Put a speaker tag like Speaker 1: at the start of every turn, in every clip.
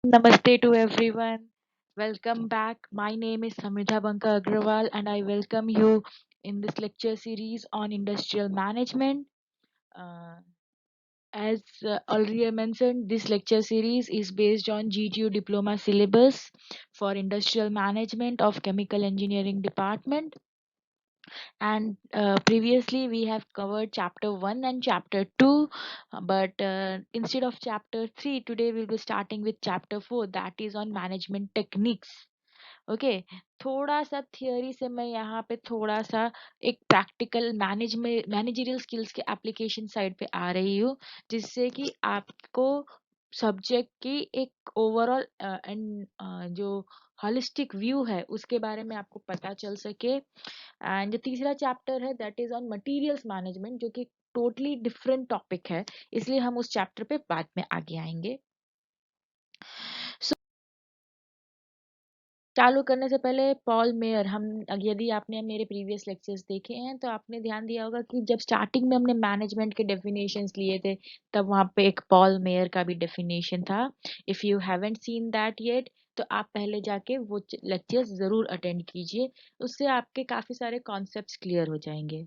Speaker 1: Namaste to everyone. Welcome back. My name is Samridha Banka Agrawal and I welcome you in this lecture series on industrial management. Uh, as earlier mentioned, this lecture series is based on GTU diploma syllabus for industrial management of chemical engineering department. And previously we have covered chapter 1 and chapter 2, but instead of chapter 3, today we'll be starting with chapter 4, that is on management techniques. Okay थोड़ा सा theory से मैं यहाँ पे थोड़ा सा एक practical managerial skills के एप्लीकेशन साइड पे आ रही हूँ, जिससे कि आपको सब्जेक्ट की एक ओवरऑल एंड जो हॉलिस्टिक व्यू है उसके बारे में आपको पता चल सके। एंड जो तीसरा चैप्टर है that is on materials management, जो कि टोटली डिफरेंट टॉपिक है, इसलिए हम उस चैप्टर पे बाद में आगे आएंगे। चालू करने से पहले पॉल मेयर, हम यदि आपने मेरे प्रीवियस लेक्चर्स देखे हैं तो आपने ध्यान दिया होगा कि जब स्टार्टिंग में हमने मैनेजमेंट के डेफिनेशंस लिए थे तब वहाँ पे एक पॉल मेयर का भी डेफिनेशन था। If you haven't seen that yet तो आप पहले जाके वो लेक्चर्स ज़रूर अटेंड कीजिए, उससे आपके काफ़ी सारे कॉन्सेप्ट्स क्लियर हो जाएंगे।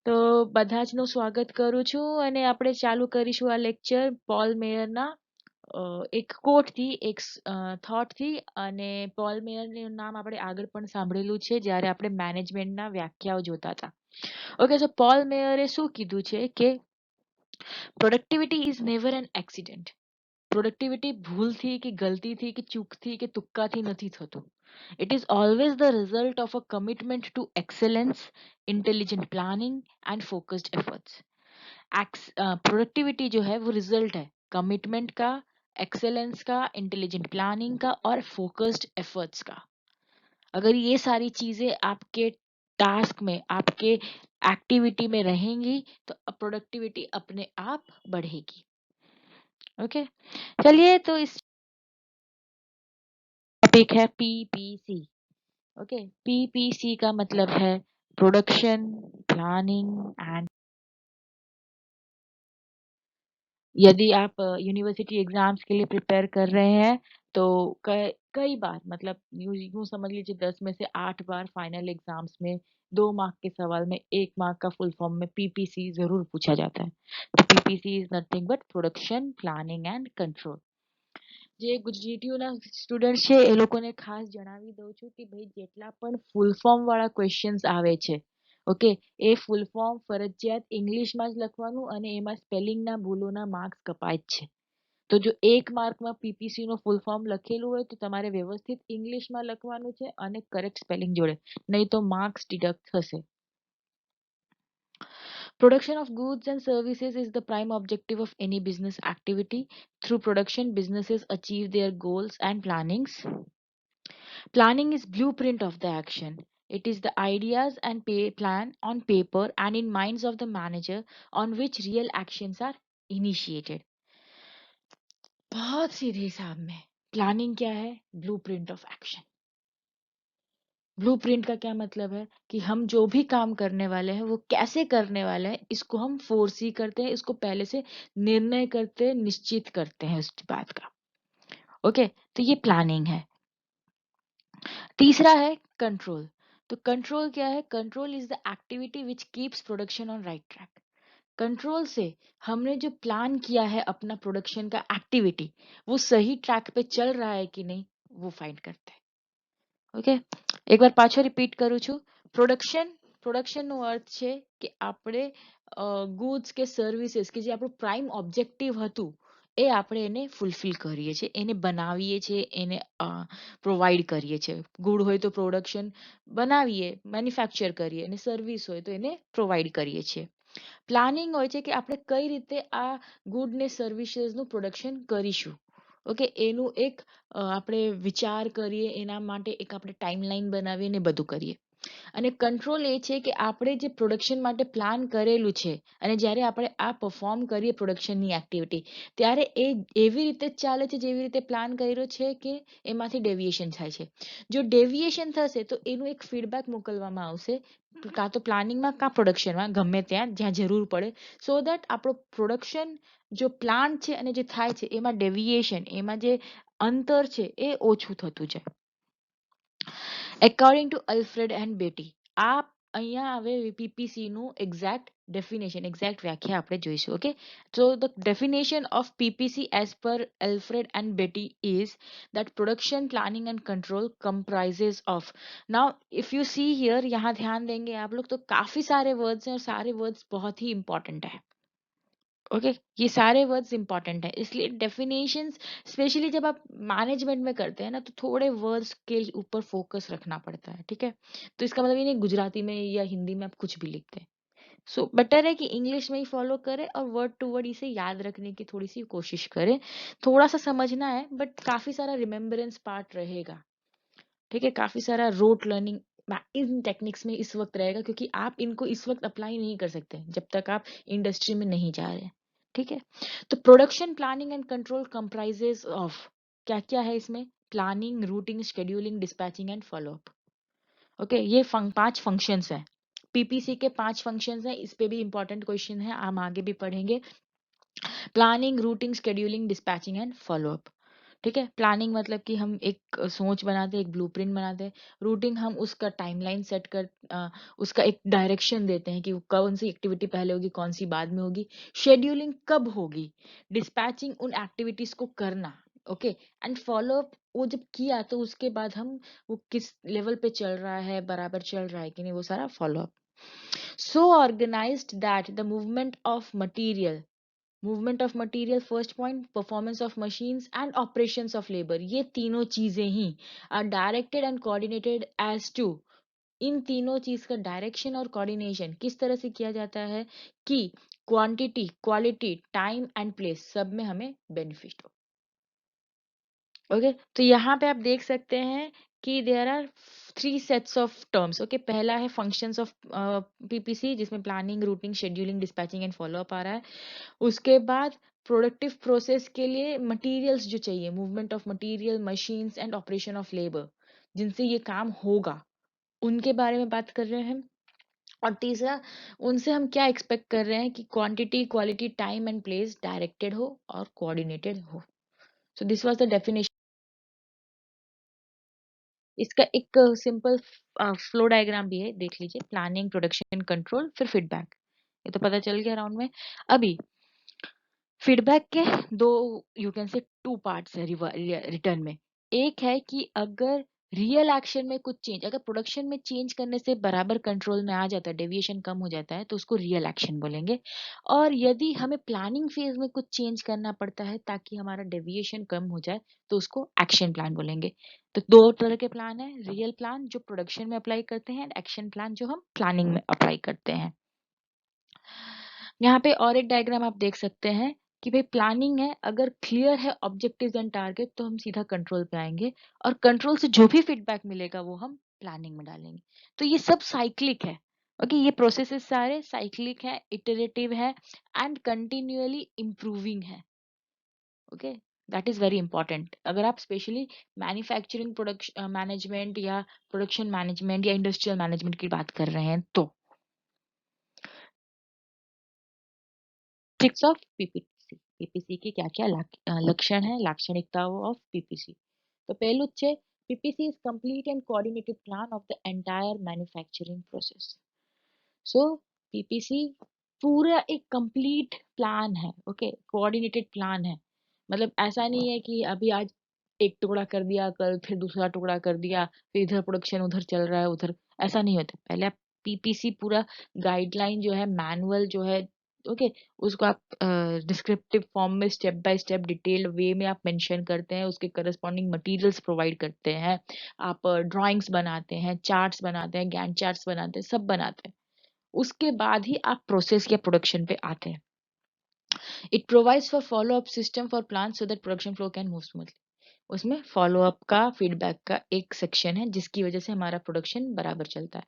Speaker 1: તો બધા જનું સ્વાગત કરું છું અને આપણે ચાલુ કરીશું આ લેક્ચર પોલ મેયરના એક કોટ થી, એક થોટ થી। અને પોલ મેયરનું નામ આપણે આગળ પણ સાંભળેલું છે જ્યારે આપણે મેનેજમેન્ટના વ્યાખ્યાઓ જોતા હતા। ઓકે, તો પોલ મેયરે શું કીધું છે કે productivity is never an accident. Productivity ભૂલથી કે ગલતીથી કે ચૂકથી કે તુક્કાથી નથી થતું। It is always the result of a commitment to excellence, intelligent planning and focused efforts। Productivity जो है वो रिजल्ट है कमिटमेंट का, एक्सेलेंस का, इंटेलिजेंट प्लानिंग का और फोकस्ड एफर्ट्स का। अगर ये सारी चीजें आपके टास्क में, आपके एक्टिविटी में रहेंगी तो प्रोडक्टिविटी अपने आप बढ़ेगी। ओके, चलिए तो इस टॉपिक है पीपीसी। ओके, पीपीसी का मतलब है प्रोडक्शन प्लानिंग एंड। यदि आप यूनिवर्सिटी एग्जाम्स के लिए प्रिपेयर कर रहे हैं तो कई बार, मतलब यूं समझ लीजिए 10 में से 8 बार फाइनल एग्जाम्स में 2 मार्क के सवाल में 1 मार्क का फुल फॉर्म में पीपीसी जरूर पूछा जाता है। तो PPC is nothing but production planning and control. જે જીટીયુના સ્ટુડન્ટ છે એ લોકોને ખાસ જણાવી દઉં છું કે ભાઈ જેટલા પણ ફૂલ ફોર્મ વાળા ક્વેશ્ચન્સ આવે છે, ઓકે, એ ફૂલ ફોર્મ ફરજિયાત ઇંગ્લિશમાં જ લખવાનું અને એમાં સ્પેલિંગના ભૂલોના માર્ક્સ કપાય જ છે। તો જો 1 માર્કમાં પીપીસી નો ફૂલ ફોર્મ લખેલું હોય તો તમારે વ્યવસ્થિત ઇંગ્લિશમાં લખવાનું છે અને કરેક્ટ સ્પેલિંગ જોડે, નહીં તો માર્ક્સ ડિડક્ટ થશે। Production of goods and services is the prime objective of any business activity. Through production, businesses achieve their goals and plannings. Planning is blueprint of the action. It is the ideas and plan on paper and in minds of the manager on which real actions are initiated. बहुत सीधे हिसाब में planning क्या है? Blueprint of action. Blueprint का क्या मतलब है कि हम जो भी काम करने वाले हैं वो कैसे करने वाले हैं इसको हम फोरसी करते हैं, इसको पहले से निर्णय करते हैं, निश्चित करते हैं उस बात का। ओके, तो ये प्लानिंग है। तीसरा है कंट्रोल। तो कंट्रोल क्या है? Control is the activity which keeps production on right track. Control से हमने जो प्लान किया है अपना प्रोडक्शन का एक्टिविटी, वो सही ट्रैक पे चल रहा है कि नहीं वो फाइंड करते हैं। ઓકે, એકવાર પાછો રિપીટ કરું છું। પ્રોડક્શનનો અર્થ છે કે આપણે ગુડ્સ કે સર્વિસીસ કે જે આપણું પ્રાઇમ ઓબ્જેક્ટિવ હતું એ આપણે એને ફૂલફિલ કરીએ છીએ, એને બનાવીએ છીએ, એને પ્રોવાઈડ કરીએ છીએ। ગુડ હોય તો પ્રોડક્શન બનાવીએ, મેન્યુફેક્ચર કરીએ, અને સર્વિસ હોય તો એને પ્રોવાઈડ કરીએ છીએ। પ્લાનિંગ હોય છે કે આપણે કઈ રીતે આ ગુડ ને સર્વિસીસનું પ્રોડક્શન કરીશું। ઓકે, એનું એક આપણે વિચાર કરીએ, એના માટે એક આપણે ટાઈમલાઈન બનાવીએ ને બધું કરીએ। અને કંટ્રોલ એ છે કે આપણે જે પ્રોડક્શન માટે પ્લાન કરેલું છે અને જ્યારે આપણે આ પરફોર્મ કરીએ પ્રોડક્શનની એક્ટિવિટી, ત્યારે એ એવી રીતે જ ચાલે છે જેવી રીતે પ્લાન કર્યો છે કે એમાંથી ડેવિએશન થાય છે? જો ડેવિએશન થશે તો એનું એક ફીડબેક મોકલવામાં આવશે, કાં તો પ્લાનિંગમાં કાં પ્રોડક્શનમાં, ગમે ત્યાં જ્યાં જરૂર પડે, સો દેટ આપણો પ્રોડક્શન જો પ્લાન છે અને જે થાય છે એમાં ડેવિએશન, એમાં જે અંતર છે એ ઓછું થતું જાય. According to Alfred and Beatty, આ અહીંયા હવે PPC નું exact definition, exact વ્યાખ્યા આપણે જોઈશું. Okay, so the definition of PPC as per Alfred and Beatty is that production planning and control comprises of. Now if you see here, यहाँ ध्यान देंगे आप लोग तो काफी सारे words हैं और सारे words बहुत ही important है. ओके ये सारे वर्ड्स इंपॉर्टेंट है, इसलिए डेफिनेशंस स्पेशली जब आप मैनेजमेंट में करते हैं ना तो थोड़े वर्ड्स के ऊपर फोकस रखना पड़ता है. ठीक है, तो इसका मतलब ये नहीं गुजराती में या हिंदी में आप कुछ भी लिखते हैं. सो बेटर है कि इंग्लिश में ही फॉलो करें और वर्ड टू वर्ड इसे याद रखने की थोड़ी सी कोशिश करें. थोड़ा सा समझना है बट काफी सारा रिमेम्बरेंस पार्ट रहेगा. ठीक है, काफी सारा रोट लर्निंग इन टेक्निक्स में इस वक्त रहेगा क्योंकि आप इनको इस वक्त अप्लाई नहीं कर सकते जब तक आप इंडस्ट्री में नहीं जा रहे. ठीक है, तो production planning and control comprises of क्या क्या है इसमें? Planning, routing, scheduling, dispatching and follow up. Okay, ये 5 फंक्शंस हैं. पीपीसी के 5 फंक्शंस हैं. इस पे भी इंपॉर्टेंट क्वेश्चन है, हम आगे भी पढ़ेंगे. Planning, routing, scheduling, dispatching and follow up. ठीक है, प्लानिंग मतलब कि हम एक सोच बनाते हैं, एक ब्लूप्रिंट बनाते हैं. रूटिंग हम उसका टाइमलाइन सेट कर उसका एक डायरेक्शन देते हैं कि वो कौन सी एक्टिविटी पहले होगी, कौन सी बाद में होगी. शेड्यूलिंग कब होगी. डिस्पैचिंग उन एक्टिविटीज को करना. ओके, एंड फॉलो अप वो जब किया तो उसके बाद हम वो किस लेवल पे चल रहा है, बराबर चल रहा है कि नहीं, वो सारा follow up. So organized that the movement of material, first point, performance of machines and operations of labour, ये तीनों चीजें ही are directed and coordinated as to. इन तीनों चीज का डायरेक्शन और कोऑर्डिनेशन किस तरह से किया जाता है कि quantity, quality, time and place सब में हमें बेनिफिट हो. ओके, तो यहाँ पे आप देख सकते हैं कि there are 3 sets of terms. Okay, पहला है फंक्शंस ऑफ पीपीसी जिसमें planning, routing, scheduling, dispatching and follow up आ रहा है. उसके बाद प्रोडक्टिव प्रोसेस के लिए मटेरियल्स जो चाहिए, movement of material, machines and operation of labour, जिनसे ये काम होगा, उनके बारे में बात कर रहे हैं. और तीसरा, उनसे हम क्या एक्सपेक्ट कर रहे हैं कि quantity, quality, time and place directed हो और कोऑर्डिनेटेड हो. So this was the definition. इसका एक सिंपल फ्लो डायग्राम भी है, देख लीजिए. प्लानिंग, प्रोडक्शन, कंट्रोल, फिर फीडबैक. ये तो पता चल गया राउंड में. अभी फीडबैक के दो, यू कैन से 2 पार्ट्स है रिटर्न में. एक है कि अगर रियल एक्शन में कुछ चेंज, अगर प्रोडक्शन में चेंज करने से बराबर कंट्रोल में आ जाता है, डेविएशन कम हो जाता है, तो उसको रियल एक्शन बोलेंगे. और यदि हमें प्लानिंग फेज में कुछ चेंज करना पड़ता है ताकि हमारा डेविएशन कम हो जाए, तो उसको एक्शन प्लान बोलेंगे. तो दो तरह के प्लान है, रियल प्लान जो प्रोडक्शन में अप्लाई करते हैं, एक्शन प्लान जो हम प्लानिंग में अप्लाई करते हैं. यहाँ पे और एक डायग्राम आप देख सकते हैं कि भाई प्लानिंग है, अगर क्लियर है ऑब्जेक्टिव्स एंड टारगेट तो हम सीधा कंट्रोल पे आएंगे, और कंट्रोल से जो भी फीडबैक मिलेगा वो हम प्लानिंग में डालेंगे. तो ये सब साइक्लिक है. ओके, ये प्रोसेसेस सारे साइक्लिक है, इटरेटिव है एंड कंटिन्यूअली इम्प्रूविंग है. Okay, that is very important. अगर आप स्पेशली मैन्युफैक्चरिंग प्रोडक्शन मैनेजमेंट या प्रोडक्शन मैनेजमेंट या इंडस्ट्रियल मैनेजमेंट की बात कर रहे हैं तो. Six of PPC. पीपीसी की क्या क्या लक्षण है, लाक्षणिकताओं ऑफ पीपीसी. तो पहलू છે PPC is complete and coordinated plan of the entire manufacturing process. So PPC पूरा एक कंप्लीट प्लान है. ओके, कोऑर्डिनेटेड प्लान है. मतलब ऐसा नहीं है कि अभी आज एक टुकड़ा कर दिया, कल फिर दूसरा टुकड़ा कर दिया, फिर इधर प्रोडक्शन उधर चल रहा है, उधर ऐसा नहीं होता. पहले आप पीपीसी पूरा गाइडलाइन जो है, मैनुअल जो है, ओके, उसको आप डिस्क्रिप्टिव फॉर्म में स्टेप बाय स्टेप डिटेल्ड वे में आप मेंशन करते हैं, उसके करस्पॉन्डिंग मटेरियल्स प्रोवाइड करते हैं, आप ड्राइंग्स बनाते हैं, चार्ट्स बनाते हैं, गैंट चार्ट्स बनाते हैं, सब बनाते हैं. उसके बाद ही आप प्रोसेस या प्रोडक्शन पे आते हैं. It provides for follow up system for plan so that production flow can move smoothly. उसमें फॉलो अप का, फीडबैक का एक सेक्शन है जिसकी वजह से हमारा प्रोडक्शन बराबर चलता है.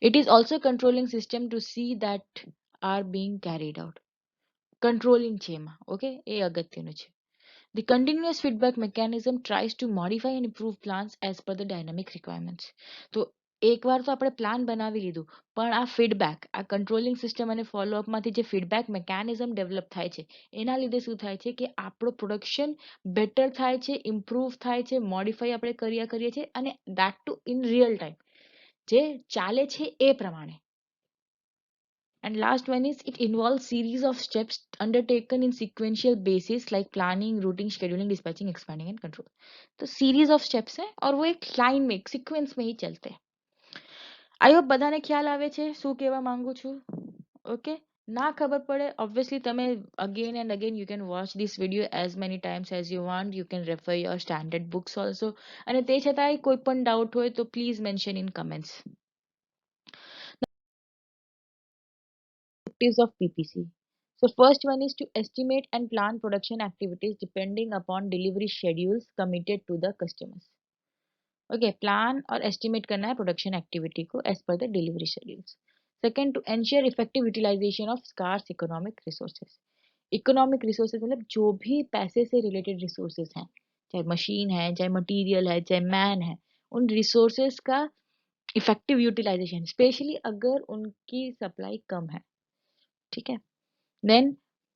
Speaker 1: It is also controlling system to see that are being carried out. Controlling છે એમાં. ઓકે, એ અગત્યનું છે. The continuous feedback mechanism tries to modify and improve plans as per the dynamic requirements. तो એકવાર તો આપણે પ્લાન બનાવી લીધું, પણ આ ફીડબેક, આ કંટ્રોલિંગ સિસ્ટમ અને ફોલોઅપમાંથી જે ફીડબેક મિકેનિઝમ ડેવલપ થાય છે, એના લીધે શું થાય છે કે આપણો પ્રોડક્શન બેટર થાય છે, ઇમ્પ્રૂવ થાય છે, મોડિફાઈ આપણે કર્યા કરીએ છીએ, અને that to in real time જે ચાલે છે એ પ્રમાણે. And last one is it involves series of steps undertaken in sequential basis like planning, routing, scheduling, dispatching, expanding and control. तो series of steps है और वो एक लाइन में, एक सीक्वेंस में ही चलते हैं. આઈ હોપ બધાને ખ્યાલ આવે છે શું કહેવા માંગુ છું. ઓકે, ના ખબર પડે ઓબ્વિયસલી તમે again and again you can watch this video as many times as you want, you can refer your standard books also, અને તે છતાંય કોઈ પણ ડાઉટ હોય તો please mention in comments. Objectives of PPC. So first one is to estimate and plan production activities depending upon delivery schedules committed to the customers. Okay, plan और estimate करना है production activity को as per the delivery schedules. Second, to ensure effective utilization of scarce economic resources. Economic resources मतलब जो भी पैसे से related resources हैं, चाहे मशीन है, चाहे मटीरियल है, चाहे मैन है, उन resources का effective utilization, स्पेशली अगर उनकी सप्लाई कम है. ठीक है. Then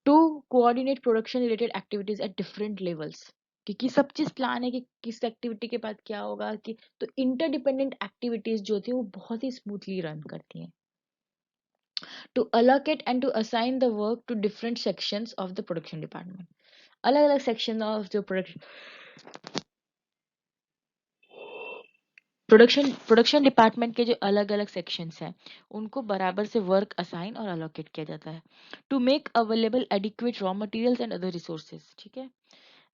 Speaker 1: to coordinate production related activities at different levels, क्योंकि सब चीज प्लान है कि किस एक्टिविटी के बाद क्या होगा, कि तो इंटरडिपेंडेंट एक्टिविटीज जो होती है वो बहुत ही स्मूथली रन करती हैं. To allocate and to assign the work to different sections of the production department. अलग अलग सेक्शन ऑफ जो प्रोडक्शन डिपार्टमेंट के जो अलग अलग सेक्शंस हैं उनको बराबर से वर्क असाइन और अलोकेट किया जाता है. To make available adequate raw materials and other resources. ठीक है.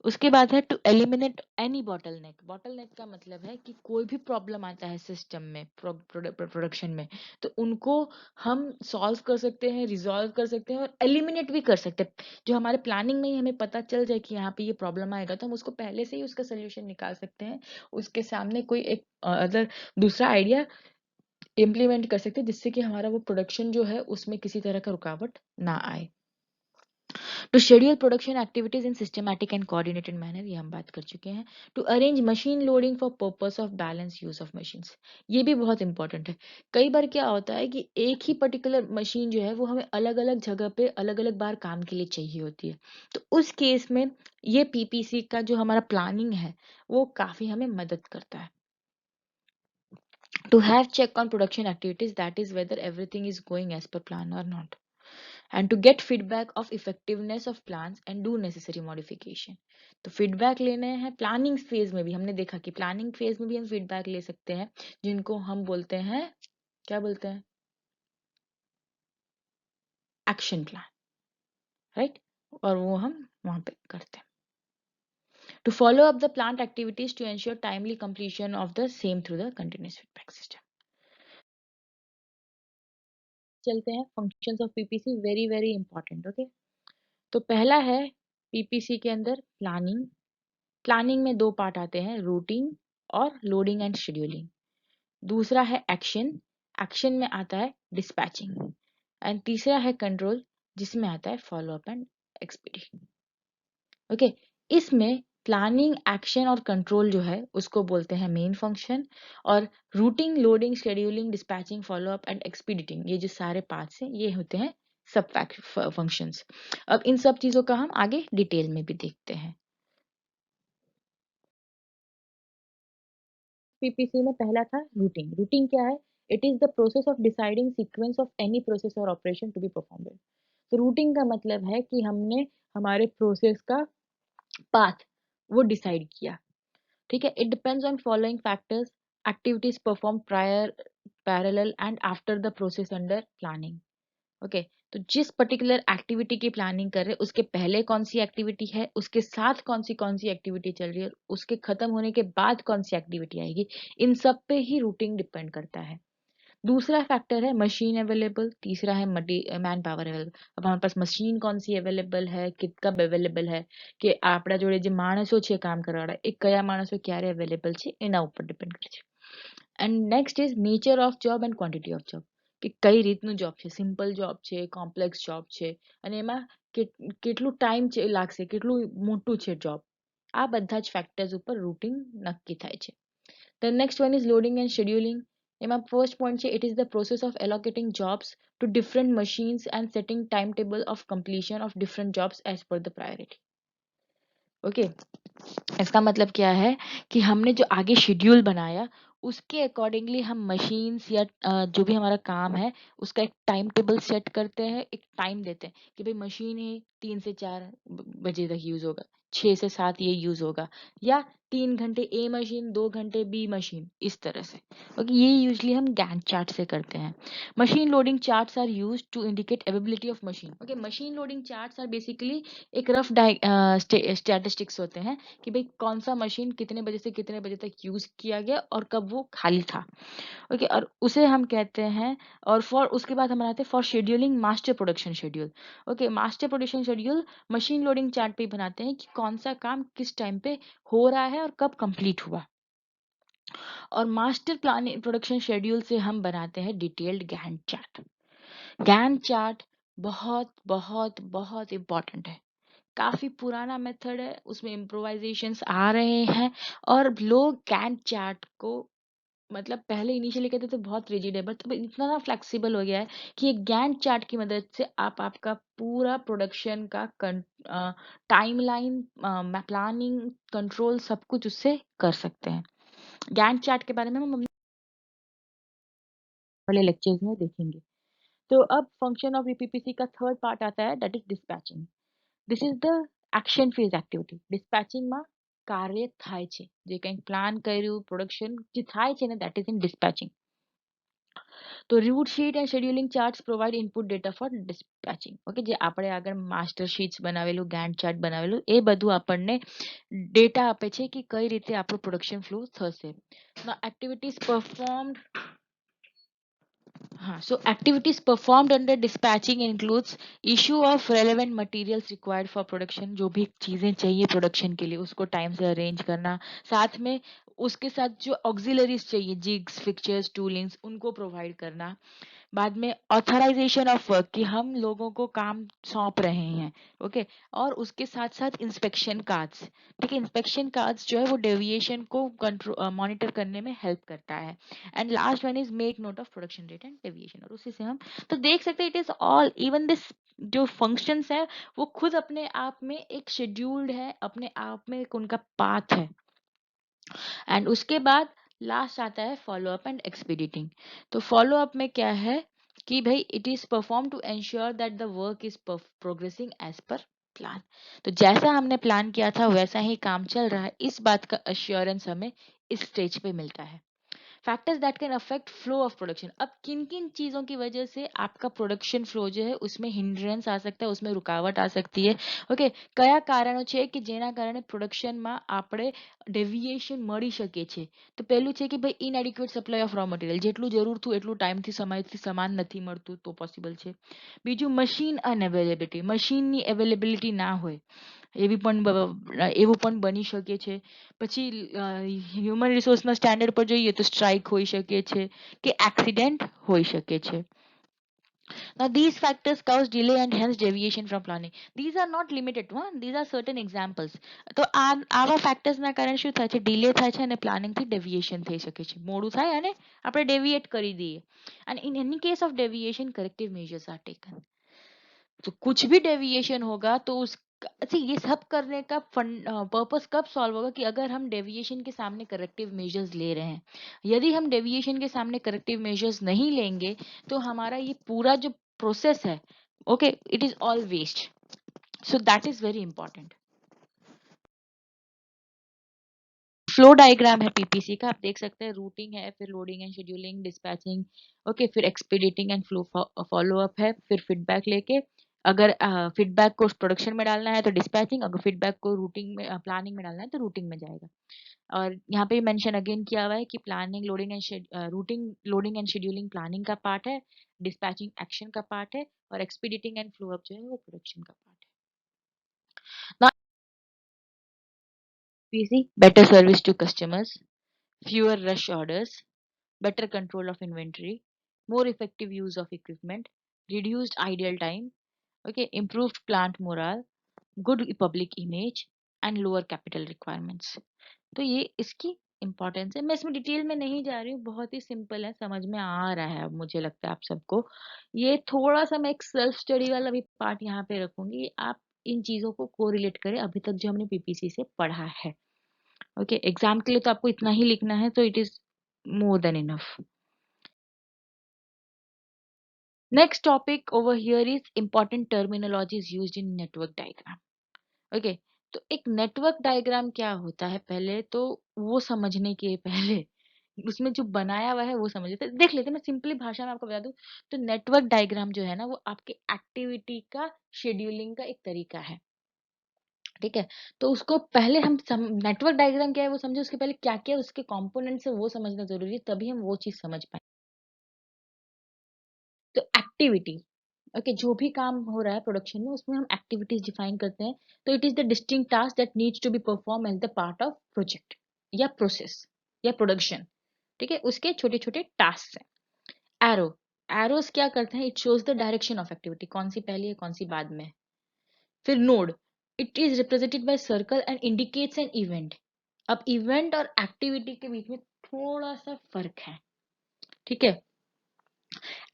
Speaker 1: उसके बाद है to eliminate any bottleneck. Bottleneck का मतलब है कि कोई भी प्रॉब्लम आता है सिस्टम में, प्रोडक्शन में, तो उनको हम सॉल्व कर सकते हैं, रिजॉल्व कर सकते हैं और एलिमिनेट भी कर सकते हैं. जो हमारे प्लानिंग में ही हमें पता चल जाए कि यहाँ पे ये प्रॉब्लम आएगा तो हम उसको पहले से ही उसका सोल्यूशन निकाल सकते हैं. उसके सामने कोई एक अदर दूसरा आइडिया इम्प्लीमेंट कर सकते हैं जिससे कि हमारा वो प्रोडक्शन जो है उसमें किसी तरह का रुकावट ना आए. To schedule production activities in systematic and coordinated manner, ये हम बात कर चुके हैं. To arrange machine loading for purpose of balance use of machines, ये भी बहुत इंपॉर्टेंट है. कई बार क्या होता है कि एक ही पर्टिकुलर मशीन जो है वो हमें अलग अलग जगह पे अलग अलग बार काम के लिए चाहिए होती है. तो उस केस में ये पीपीसी का जो हमारा प्लानिंग है वो काफी हमें मदद करता है. To have check on production activities, that is whether everything is going as per plan or not, and to get feedback of effectiveness of plans and do necessary modification. तो फीडबैक लेने हैं प्लानिंग फेज में भी, हमने देखा कि planning phase में भी हम फीडबैक ले सकते हैं जिनको हम बोलते हैं, क्या बोलते हैं, एक्शन प्लान, राइट. और वो हम वहां पे करते हैं. To follow up the plant activities to ensure timely completion of the same through the continuous feedback system. चलते हैं functions of PPC, very very important. Okay, तो पहला है पीपीसी के अंदर प्लानिंग. प्लानिंग में दो पार्ट आते हैं, रूटिंग और लोडिंग एंड शेड्यूलिंग. दूसरा है एक्शन, एक्शन में आता है डिस्पैचिंग. एंड तीसरा है कंट्रोल, जिसमें आता है follow up and expedition. Okay, इसमें प्लानिंग, एक्शन और कंट्रोल जो है उसको बोलते हैं मेन फंक्शन, और routing, loading, scheduling, dispatching, follow up and expediting, ये जो सारे पार्ट्स हैं ये होते हैं सब फंक्शंस. अब इन सब चीजों का हम आगे डिटेल में भी देखते हैं. पीपीसी में पहला था रूटिंग. रूटिंग क्या है? It is the process of deciding sequence of any process और ऑपरेशन टू बी परफॉर्म्ड. तो रूटिंग का मतलब है कि हमने हमारे प्रोसेस का पाथ वो डिसाइड किया. ठीक है. It depends on following factors, activities perform prior, parallel and after the process under planning. Okay, तो जिस पर्टिकुलर एक्टिविटी की प्लानिंग कर रहे हैं उसके पहले कौन सी एक्टिविटी है, उसके साथ कौन सी एक्टिविटी चल रही है, उसके खत्म होने के बाद कौन सी एक्टिविटी आएगी, इन सब पे ही रूटिंग डिपेंड करता है. दूसरा फैक्टर है मशीन अवेलेबल, तीसरा है मैन पावर अवेलेबल. अब हमारे पास मशीन कौन सी अवेलेबल है, कब अवेलेबल है, કે આપણા જોડે જે માણસો છે કામ કરવાવાળા એ કયા માણસો ક્યારે અવેલેબલ છે એના ઉપર ડિપેન્ડ કરે છે. And next is nature of job and quantity of job, કે કઈ રીતનું જોબ છે, સિમ્પલ જોબ છે, કોમ્પ્લેક્સ જોબ છે, અને એમાં કેટલું ટાઈમ લાગશે, કેટલું મોટું છે જોબ, આ બધા જ ફેક્ટર્સ ઉપર રૂટિંગ નક્કી થાય છે. The next one is loading and scheduling. એમાં first point છે, it is the process of allocating jobs to different machines and setting timetable of completion of different jobs as per the priority. Okay, इसका मतलब क्या है कि हमने जो आगे शेड्यूल बनाया उसके अकॉर्डिंगली हम मशीन्स या जो भी हमारा काम है उसका एक टाइम टेबल सेट करते हैं, एक टाइम देते हैं कि भाई मशीन ही 3 से 4 बजे तक यूज होगा, 6 से 7 ये यूज होगा, या 3 घंटे ए मशीन, 2 घंटे बी मशीन, इस तरह से। ओके, ये यूजली हम गैंट चार्ट से करते हैं। Machine loading charts are use to indicate availability of machine. Okay, machine loading charts are basically एक रफ स्टैटिस्टिक्स होते हैं कि भाई कौन सा मशीन कितने बजे से कितने बजे तक यूज किया गया और कब वो खाली था। ओके, और उसे हम कहते हैं, और फॉर उसके बाद हम बनाते हैं for scheduling master production schedule. Okay, master production schedule machine loading chart पे बनाते हैं कि कौन सा काम किस टाइम पे हो रहा है और कब कंप्लीट हुआ। और मास्टर प्लानिंग प्रोडक्शन शेड्यूल से हम बनाते हैं detailed Gantt chart. Gantt chart बहुत बहुत बहुत इंपॉर्टेंट है, काफी पुराना मेथड है, उसमें इम्प्रोवाइजेशंस आ रहे हैं, और लोग गैंट चार्ट को मतलब पहले इनिशियली कहते थे बहुत रिजिड है, बट अब इतना ना फ्लेक्सिबल हो गया है कि एक गैंट चार्ट की मदद से आप आपका पूरा प्रोडक्शन का टाइमलाइन, प्लानिंग, कंट्रोल सब कुछ उससे कर सकते हैं। गैंट चार्ट के बारे में हम अपने वाले लेक्चर्स में देखेंगे। तो अब फंक्शन ऑफ ईपीपीसी का थर्ड पार्ट आता है, that is dispatching. This is the action phase activity. Dispatching માં કાર્ય થાય છે, જે કંઈક પ્લાન કર્યું, પ્રોડક્શન જે થાય છે ને, that is in dispatching. તો route sheet and scheduling charts provide input data for dispatching. Okay, જે આપણે આગળ માસ્ટર શીટ્સ બનાવેલું, ગેન્ટ ચાર્ટ બનાવેલું, એ બધું આપણને ડેટા આપે છે કે કઈ રીતે આપણું પ્રોડક્શન ફ્લો થશે. Activities performed. हाँ, so activities performed under dispatching includes issue of relevant materials required for production, जो भी चीजें चाहिए प्रोडक्शन के लिए उसको टाइम से अरेंज करना, साथ में उसके साथ जो ऑक्सिलरीज चाहिए, जिग्स, फिक्चर्स, टूलिंग्स, उनको प्रोवाइड करना। बाद में ऑथराइजेशन ऑफ वर्क कि हम लोगों को काम सौंप रहे हैं। ओके, और उसके साथ साथ इंस्पेक्शन कार्ड्स। ठीक है, इंस्पेक्शन कार्ड्स जो है वो डेविएशन को कंट्रोल मॉनिटर करने में हेल्प करता है। And last one is make note of production rate and deviation, और उसी से हम तो देख सकते हैं it is all even this जो फंक्शंस है वो खुद अपने आप में एक शेड्यूल्ड है, अपने आप में एक उनका पाथ है। एंड उसके बाद लास्ट आता है फॉलो अप एंड एक्सपीडिटिंग। तो फॉलो अप में क्या है कि भाई it is perform to ensure that the work is progressing as per plan. तो जैसा हमने प्लान किया था वैसा ही काम चल रहा है, इस बात का अश्योरेंस हमें इस स्टेज पे मिलता है। Factors that can affect flow of production. अब किन किन चीजों की वजह से आपका प्रोडक्शन फ्लो जो है उसमें हिंड्रेंस आ सकता है, उसमें रुकावट आ सकती है। ओके, કયા કારણો છે કે જેના કારણે પ્રોડક્શનમાં આપણે ડેવિએશન મળી શકે છે? તો પહેલું છે કે ભાઈ ઇનએડિક્વેટ સપ્લાય ઓફ રો મટીરિયલ, જેટલું જરૂર હતું એટલું ટાઈમથી સમયથી સમાન નથી મળતું તો પોસિબલ છે। બીજું મશીન અનઅવેલેબિલિટી, મશીનની અવેલેબિલિટી ના હોય એવું પણ બની શકે છે। પછી હ્યુમન રિસોર્સના સ્ટાન્ડર્ડ પર જોઈએ તો સ્ટ્રાઇક હોઈ શકે છે કે એક્સિડન્ટ હોઈ શકે છે। Now these factors cause delay and hence deviation from planning. These are not limited to, these are certain examples. તો આવા factors ના કારણે શું થાય છે, ડિલે થાય છે અને પ્લાનિંગ થી ડેવિએશન થઈ શકે છે, મોડું થાય અને આપણે ડેવિએટ કરી દઈએ। and in any case of deviation corrective measures are taken। तो कुछ भी डेविएशन होगा तो उस अच्छा, ये सब करने का पर्पस कब सॉल्व होगा कि अगर हम डेविएशन के सामने करेक्टिव मेजर्स ले रहे हैं। यदि हम डेविएशन के सामने करेक्टिव मेजर्स नहीं लेंगे तो हमारा ये पूरा जो प्रोसेस है, okay, it is all waste. So that is very important. Flow diagram है पीपीसी का, आप देख सकते हैं रूटिंग है, फिर loading and scheduling, dispatching, okay, फिर expediting and flow follow up है, फिर फीडबैक लेके अगर फीडबैक को प्रोडक्शन में डालना है तो डिस्पैचिंग, अगर फीडबैक को रूटिंग में प्लानिंग में डालना है तो रूटिंग में जाएगा। और यहाँ पे मेंशन अगेन किया हुआ है कि planning loading and routing loading and scheduling planning का पार्ट है, डिस्पैचिंग एक्शन का पार्ट है, और एक्सपीडिटिंग एंड फ्लो अप जो है वो प्रोडक्शन का पार्ट है। Now, better service to customers, fewer rush orders, better control of inventory, more effective use of equipment, reduced idle time, okay, improved plant morale, good public image, and lower capital requirements। तो ये इसकी importance है। मैं इसमें detail में नहीं जा रही हूँ, बहुत ही सिंपल है, समझ में आ रहा है अब मुझे लगता है आप सबको। ये थोड़ा-सा मैं एक सेल्फ स्टडी वाला भी पार्ट यहाँ पे रखूँगी, आप इन चीज़ों को कोरिलेट करें अभी तक जो हमने पीपीसी से पढ़ा है। ओके, एग्ज़ाम के लिए तो आपको इतना ही लिखना है, तो it is more than enough. Next topic over here is important terminologies used in network diagram. Okay, तो एक नेटवर्क डायग्राम क्या होता है पहले तो वो समझने के पहले उसमें जो बनाया हुआ है वो समझ लेते देख लेते हैं। मैं सिंपली भाषा में आपको बता दूं तो नेटवर्क डायग्राम जो है ना वो आपके एक्टिविटी का शेड्यूलिंग का एक तरीका है। ठीक है, तो उसको पहले हम नेटवर्क डायग्राम क्या है वो समझे, उसके पहले क्या क्या उसके कंपोनेंट्स है वो समझना जरूरी है, तभी हम वो चीज समझ पाए। तो एक्टिविटी, ओके, जो भी काम हो रहा है प्रोडक्शन में उसमें हम एक्टिविटीज डिफाइन करते हैं। तो it is the distinct task that needs to be perform as the part of project या प्रोसेस या प्रोडक्शन। ठीक है, उसके छोटे छोटे टास्क हैं। एरो, एरोस क्या करते हैं, it shows the direction of activity, कौन सी पहले है कौन सी बाद में। फिर node, it is represented by circle and indicates an event. अब इवेंट और एक्टिविटी के बीच में थोड़ा सा फर्क है। ठीक है,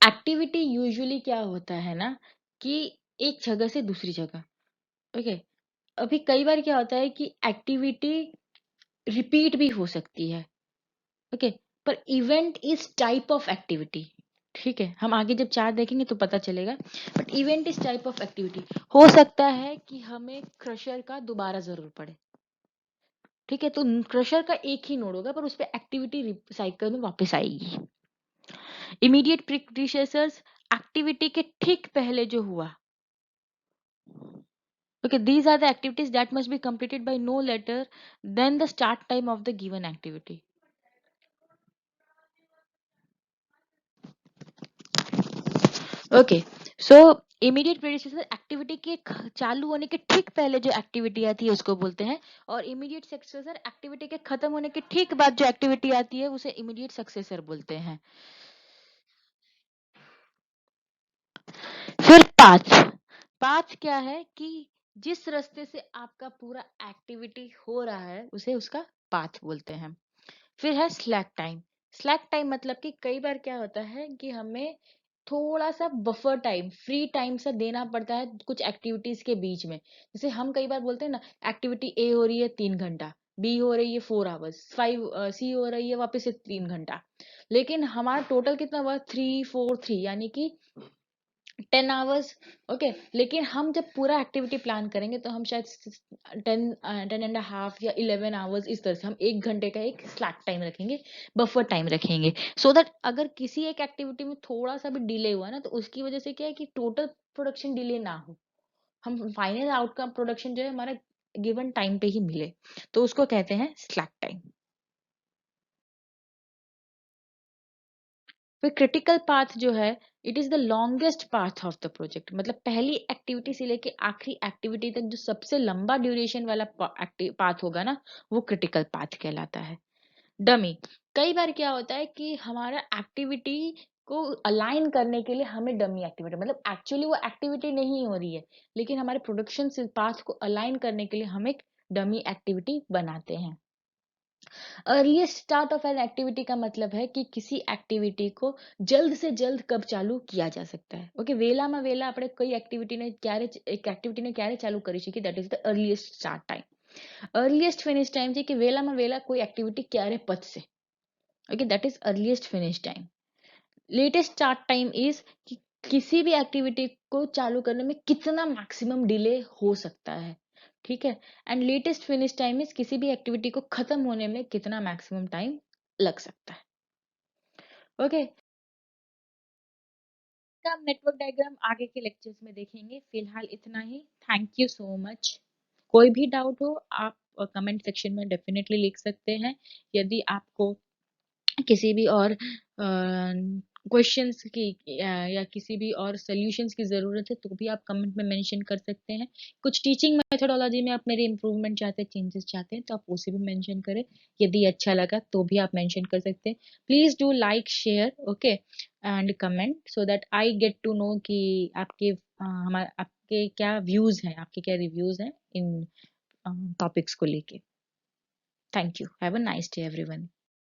Speaker 1: एक्टिविटी यूजुअली क्या होता है ना कि एक जगह से दूसरी जगह। ओके, अभी कई बार क्या होता है कि एक्टिविटी रिपीट भी हो सकती है। ओके, पर event is type of activity. ठीक है, हम आगे जब चार्ट देखेंगे तो पता चलेगा, but event is type of activity. हो सकता है कि हमें क्रशर का दोबारा जरूर पड़े। ठीक है, तो क्रशर का एक ही नोड होगा पर उस पर एक्टिविटी साइकिल में वापस आएगी। इमीडिएट प्रीडिसेसर्स, एक्टिविटी के ठीक पहले जो हुआ। Okay, these are the activities that must be completed by no later than the start time of the given activity. Okay, so immediate predecessor activity के चालू होने के ठीक पहले जो एक्टिविटी आती है उसको बोलते हैं, और इमीडिएट सक्सेसर एक्टिविटी के खत्म होने के ठीक बाद जो एक्टिविटी आती है उसे इमीडिएट सक्सेसर बोलते हैं। फिर पाथ, पाथ क्या है कि जिस रास्ते से आपका पूरा एक्टिविटी हो रहा है उसे उसका पाथ बोलते हैं। फिर है स्लैक टाइम। स्लैक टाइम मतलब कि कई बार क्या होता है कि हमें थोड़ा सा बफर टाइम, फ्री टाइम सा देना पड़ता है कुछ एक्टिविटीज के बीच में। जैसे हम कई बार बोलते हैं ना, एक्टिविटी ए हो रही है 3 घंटा, बी हो रही है 4 आवर्स, 5 सी हो रही है वापस से 3 घंटा, लेकिन हमारा टोटल कितना हुआ 3 4 3 यानी कि 10 आवर्स। ओके, लेकिन हम जब पूरा एक्टिविटी प्लान करेंगे तो हम शायद 10 10.5 या 11 आवर्स इस तरह से हम 1 घंटे का एक स्लैक टाइम रखेंगे, बफर टाइम रखेंगे, सो दैट अगर किसी एक एक्टिविटी में थोड़ा सा भी डिले हुआ ना तो उसकी वजह से क्या है कि टोटल प्रोडक्शन डिले ना हो, हम फाइनल आउटकम प्रोडक्शन जो है हमारा गिवन टाइम पे ही मिले, तो उसको कहते हैं स्लैक टाइम। फिर क्रिटिकल पाथ जो है, it is the longest path of the project, मतलब पहली एक्टिविटी से लेके आखिरी एक्टिविटी तक जो सबसे लंबा ड्यूरेशन वाला पाथ होगा ना वो क्रिटिकल पाथ कहलाता है। डमी, कई बार क्या होता है कि हमारा एक्टिविटी को अलाइन करने के लिए हमें डमी एक्टिविटी, मतलब एक्चुअली वो एक्टिविटी नहीं हो रही है लेकिन हमारे प्रोडक्शन पाथ को अलाइन करने के लिए हम एक डमी एक्टिविटी बनाते हैं। Earliest start of an activity का मतलब है कि किसी एक्टिविटी को जल्द से जल्द कब चालू किया जा सकता है। ओके, वेलाમાં વેલા આપણે કોઈ એક્ટિવિટીને ક્યારે એક એક્ટિવિટીને ક્યારે ચાલુ કરી શકીએ, that is the earliest start time. earliest finish time છે કે વેલામાં વેલા કોઈ એક્ટિવિટી ક્યારે પતશે. Okay, that is earliest finish time. Latest start time is कि किसी भी एक्टिविटी को चालू करने में कितना मैक्सिमम डिले हो सकता है। ठीक है, and latest finish time is किसी भी एक्टिविटी को खत्म होने में कितना मैक्सिमम टाइम लग सकता है। ओके, हम नेटवर्क डायग्राम आगे के लेक्चर्स में देखेंगे, फिलहाल इतना ही। Thank you so much. कोई भी डाउट हो आप कमेंट सेक्शन में डेफिनेटली लिख सकते हैं। यदि आपको किसी भी और क्वेश्चंस की या किसी भी और सॉल्यूशंस की ज़रूरत है तो भी आप कमेंट में मेंशन कर सकते हैं। कुछ टीचिंग मेथोडोलॉजी में आप मेरे इम्प्रूवमेंट चाहते हैं, चेंजेस चाहते हैं तो आप उसे भी मेंशन करें। यदि अच्छा लगा तो भी आप मेंशन कर सकते हैं। Please do like share okay and comment so that I get to know कि आपके हमारे आपके क्या व्यूज़ हैं, आपके क्या रिव्यूज़ हैं इन टॉपिक्स को लेके। Thank you. Have a nice day everyone.